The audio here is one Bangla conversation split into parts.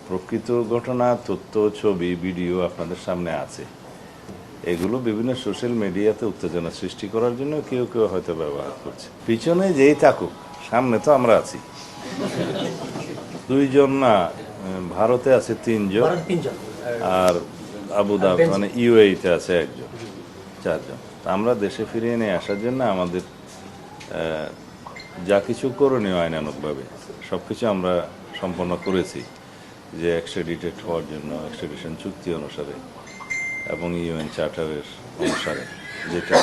প্রকৃত ঘটনা, তথ্য, ছবি, ভিডিও আপনাদের সামনে আছে। এগুলো বিভিন্ন সোশ্যাল মিডিয়াতে উত্তেজনা সৃষ্টি করার জন্য কেউ কেউ হয়তো ব্যবহার করছে। পিছনে যেই থাকুক, সামনে তো আমরা আছি। দুইজন না, ভারতে আছে তিনজন, আর আবুধাবি মানে ইউএইতে আছে একজন, চারজন। আমরা দেশে ফিরিয়ে নিয়ে আসার জন্য আমাদের যা কিছু করণীয় আইনানুগভাবে সব কিছু আমরা সম্পন্ন করেছি, যে এক্সট্রাডিটেড হওয়ার জন্য এক্সট্রাডিশন চুক্তি অনুসারে এবং ইউএন চার্টারের অনুসারে যেটা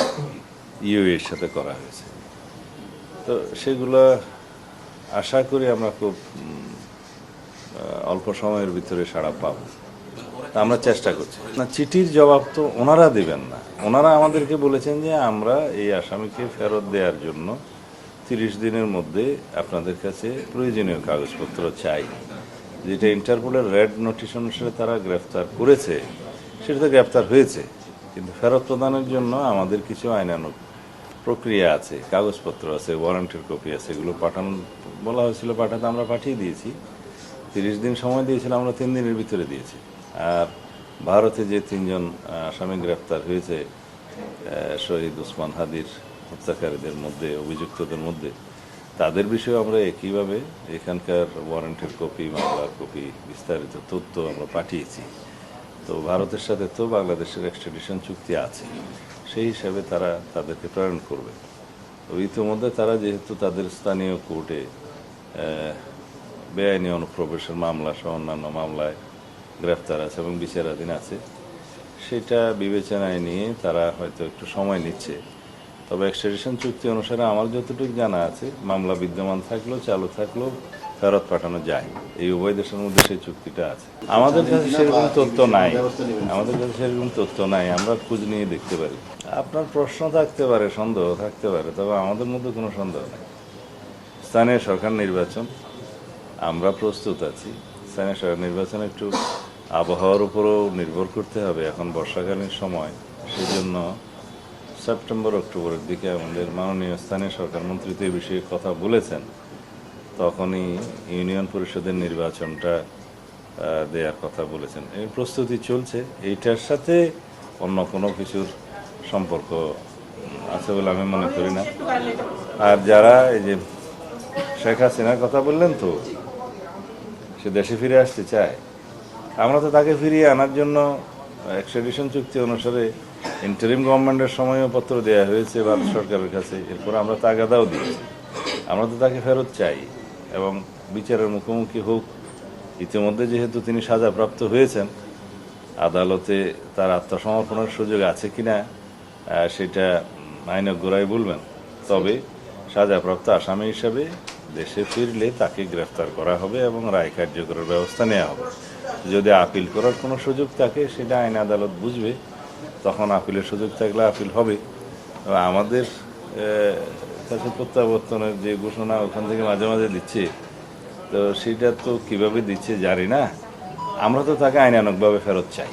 ইউএর সাথে করা হয়েছে। তো সেগুলো আশা করি আমরা খুব অল্প সময়ের ভিতরে সাড়া পাব। তা আমরা চেষ্টা করছি না। চিঠির জবাব তো ওনারা দিবেন না। ওনারা আমাদেরকে বলেছেন যে আমরা এই আসামিকে ফেরত দেওয়ার জন্য 30 দিনের মধ্যে আপনাদের কাছে প্রয়োজনীয় কাগজপত্র চাই। যেটা ইন্টারপোলের রেড নোটিশ অনুসারে তারা গ্রেফতার করেছে, সেটা তো গ্রেফতার হয়েছে, কিন্তু ফেরত প্রদানের জন্য আমাদের কিছু আইনানুগ প্রক্রিয়া আছে, কাগজপত্র আছে, ওয়ারেন্টের কপি আছে। এগুলো পাঠানো বলা হয়েছিল, পাঠাতে আমরা পাঠিয়ে দিয়েছি। 30 দিন সময় দিয়েছিলাম, আমরা 3 দিনের ভিতরে দিয়েছি। আর ভারতে যে 3 জন আসামি গ্রেফতার হয়েছে শহীদ ওসমান হাদির হত্যাকারীদের মধ্যে, অভিযুক্তদের মধ্যে, তাদের বিষয়ে আমরা একইভাবে এখানকার ওয়ারেন্টের কপি, মামলার কপি, বিস্তারিত তথ্য আমরা পাঠিয়েছি। তো ভারতের সাথে তো বাংলাদেশের এক্সট্রাডিশন চুক্তি আছে, সেই হিসাবে তারা তাদেরকে প্রেরণ করবে। তো ইতিমধ্যে তারা যেহেতু তাদের স্থানীয় কোর্টে বেআইনি অনুপ্রবেশের মামলা সহ অন্যান্য মামলায় গ্রেফতার আছে এবং বিচারাধীন আছে, সেটা বিবেচনায় নিয়ে তারা হয়তো একটু সময় নিচ্ছে। তবে এক্সট্রাডিশন চুক্তি অনুসারে আমার যতটুকু জানা আছে, মামলা বিদ্যমান থাকলেও, চালু থাকলেও ফেরত পাঠানো যায়। এই উভয় দেশের মধ্যে সেই চুক্তিটা আছে। আমাদের কাছে সেরকম তথ্য নাই, আমরা খোঁজ নিয়ে দেখতে পারি। আপনার প্রশ্ন থাকতে পারে, সন্দেহ থাকতে পারে, তবে আমাদের মধ্যে কোনো সন্দেহ নেই। স্থানীয় সরকার নির্বাচন, আমরা প্রস্তুত আছি। স্থানীয় সরকার নির্বাচন একটু আবহাওয়ার উপরও নির্ভর করতে হবে, এখন বর্ষাকালীন সময়, সেই জন্য সেপ্টেম্বর অক্টোবরের দিকে আমাদের মাননীয় স্থানীয় সরকার মন্ত্রী তো এই বিষয়ে কথা বলেছেন, তখনই ইউনিয়ন পরিষদের নির্বাচনটা দেওয়ার কথা বলেছেন। এই প্রস্তুতি চলছে। এইটার সাথে অন্য কোনো কিছুর সম্পর্ক আছে বলে আমি মনে করি না। আর যারা এই যে শেখ হাসিনার কথা বললেন, তো সে দেশে ফিরে আসতে চায়, আমরা তো তাকে ফিরিয়ে আনার জন্য এক্সট্রাডিশন চুক্তি অনুসারে ইন্টারিম গভর্নমেন্টের সময়ও পত্র দেওয়া হয়েছে ভারত সরকারের কাছে। এরপর আমরা তাগাদাও দিয়েছি, আমরা তো তাকে ফেরত চাই এবং বিচারের মুখোমুখি হোক। ইতিমধ্যে যেহেতু তিনি সাজাপ্রাপ্ত হয়েছেন, আদালতে তার আত্মসমর্পণের সুযোগ আছে কিনা সেটা আইনজ্ঞরাই বলবেন। তবে সাজাপ্রাপ্ত আসামি হিসাবে দেশে ফিরলে তাকে গ্রেফতার করা হবে এবং রায় কার্যকরের ব্যবস্থা নেওয়া হবে। যদি আপিল করার কোনো সুযোগ থাকে, সেটা আইন আদালত বুঝবে, তখন আপিলের সুযোগ থাকলে আপিল হবে। আমাদের কাছে প্রত্যাবর্তনের যে ঘোষণা ওখান থেকে মাঝে মাঝে দিচ্ছে, তো সেটা তো কীভাবে দিচ্ছে জানি না। আমরা তো তাকে আইনানুগভাবে ফেরত চাই।